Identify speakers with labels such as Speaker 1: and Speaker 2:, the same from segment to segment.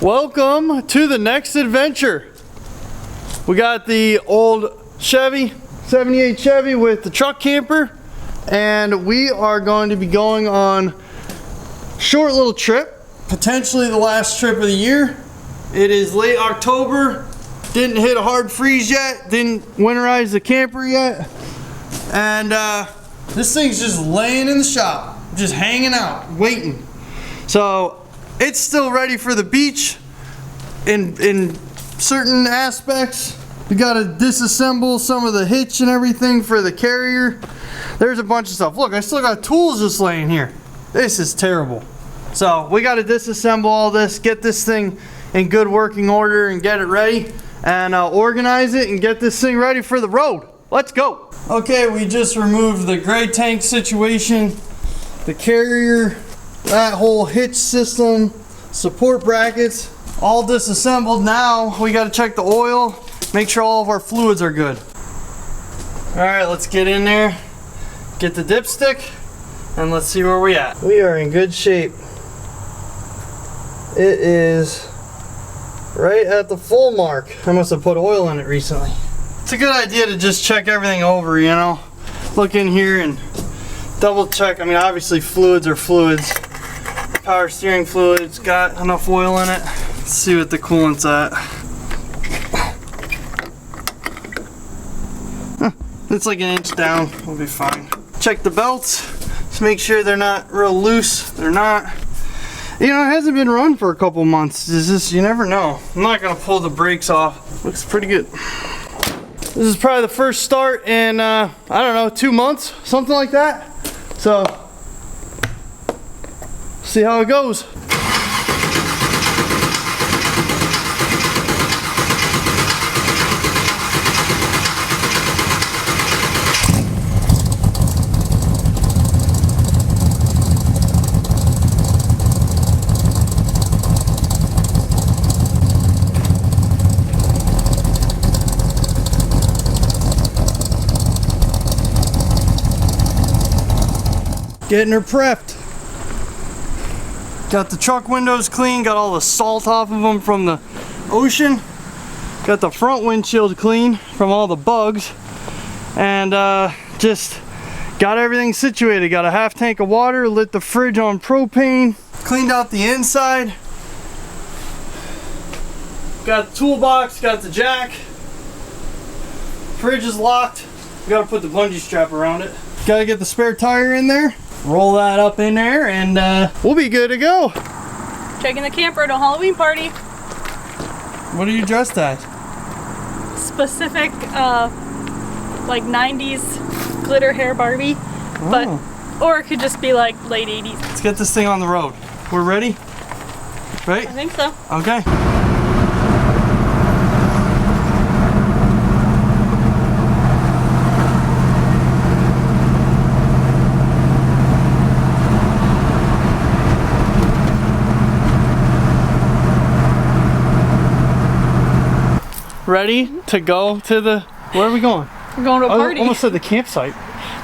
Speaker 1: Welcome to the next adventure. We got the old Chevy, 78 Chevy with the truck camper, and we are going to be going on a short little trip, potentially the last trip of the year. It is late October, didn't hit a hard freeze yet, didn't winterize the camper yet, and this thing's just laying in the shop, just hanging out, waiting. So it's still ready for the beach in certain aspects. We got to disassemble some of the hitch and everything for the carrier. There's a bunch of stuff. Look, I still got tools just laying here. This is terrible. So we got to disassemble all this, get this thing in good working order and get it ready, and organize it and get this thing ready for the road. Let's go. Okay, we just removed the gray tank situation, the carrier, that whole hitch system, support brackets, all disassembled. Now we got to check the oil, make sure all of our fluids are good. All right, let's get in there, get the dipstick, and let's see where we at. We are in good shape. It is right at the full mark. I must have put oil in it recently. It's a good idea to just check everything over, you know, look in here and double check. I mean, obviously fluids are fluids. Power steering fluid's got enough oil in it. Let's see what the coolant's at. It's like an inch down. We'll be fine. Check the belts. Just make sure they're not real loose. They're not. You know, it hasn't been run for a couple months. It's just, you never know. I'm not gonna pull the brakes off. Looks pretty good. This is probably the first start in, I don't know, 2 months, something like that. So, see how it goes. Getting her prepped. Got the truck windows clean, got all the salt off of them from the ocean. Got the front windshield clean from all the bugs. And just got everything situated. Got a half tank of water, lit the fridge on propane, cleaned out the inside. Got the toolbox, got the jack. Fridge is locked. We gotta put the bungee strap around it. Gotta get the spare tire in there. Roll that up in there and we'll be good to go.
Speaker 2: Taking the camper to a Halloween party.
Speaker 1: What are you dressed as?
Speaker 2: Specific like 90s glitter hair Barbie. But or it could just be like late 80s.
Speaker 1: Let's get this thing on the road. We're ready? Right?
Speaker 2: I think so.
Speaker 1: Okay. Ready to go to the, where are we going?
Speaker 2: We're going to a party.
Speaker 1: I almost said the campsite.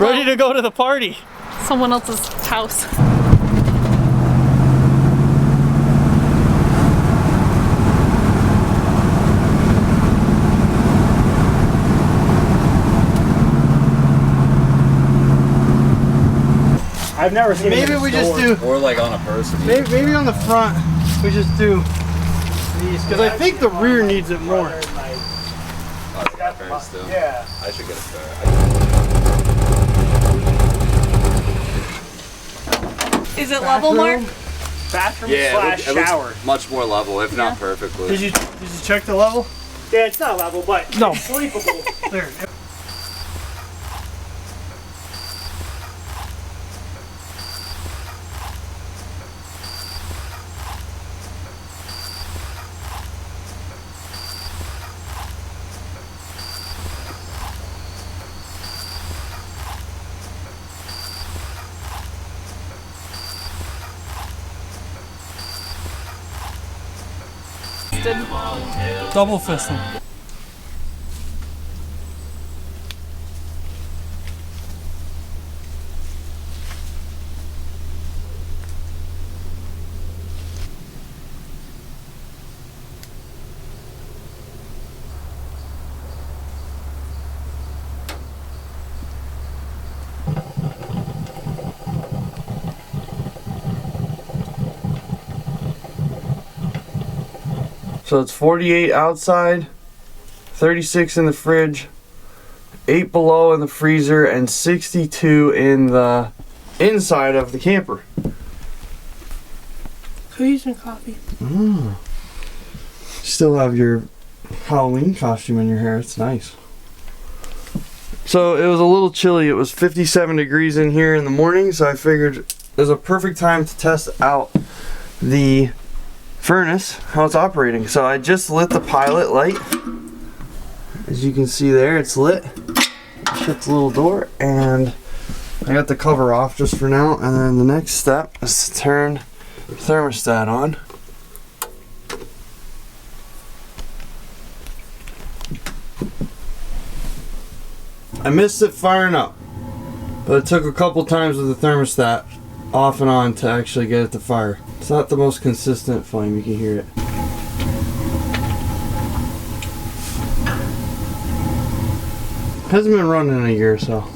Speaker 1: Ready to go to the party.
Speaker 2: Someone else's house.
Speaker 3: I've never seen.
Speaker 1: Maybe we just do,
Speaker 4: or like on a person.
Speaker 1: Maybe on the front we just do these, because I think the rear needs it more.
Speaker 4: Still.
Speaker 3: Yeah.
Speaker 4: I should get a spare.
Speaker 2: Is it level, Mark?
Speaker 3: Bathroom slash
Speaker 4: it
Speaker 3: shower.
Speaker 4: Much more level, if not perfectly.
Speaker 1: Did you check the level?
Speaker 3: Yeah, it's not level, but
Speaker 1: no.
Speaker 3: It's sleepable.
Speaker 1: There. Double fisting. So it's 48 outside, 36 in the fridge, 8 below in the freezer, and 62 in the inside of the camper.
Speaker 5: Cookies and coffee.
Speaker 1: Still have your Halloween costume in your hair. It's nice. So it was a little chilly. It was 57 degrees in here in the morning, so I figured it was a perfect time to test out the furnace, how it's operating. So I just lit the pilot light. As you can see there, it's lit. Shut the little door, and I got the cover off just for now. And then the next step is to turn the thermostat on. I missed it firing up, but it took a couple times with the thermostat off and on to actually get it to fire. It's not the most consistent flame, you can hear it. Hasn't been running in a year or so.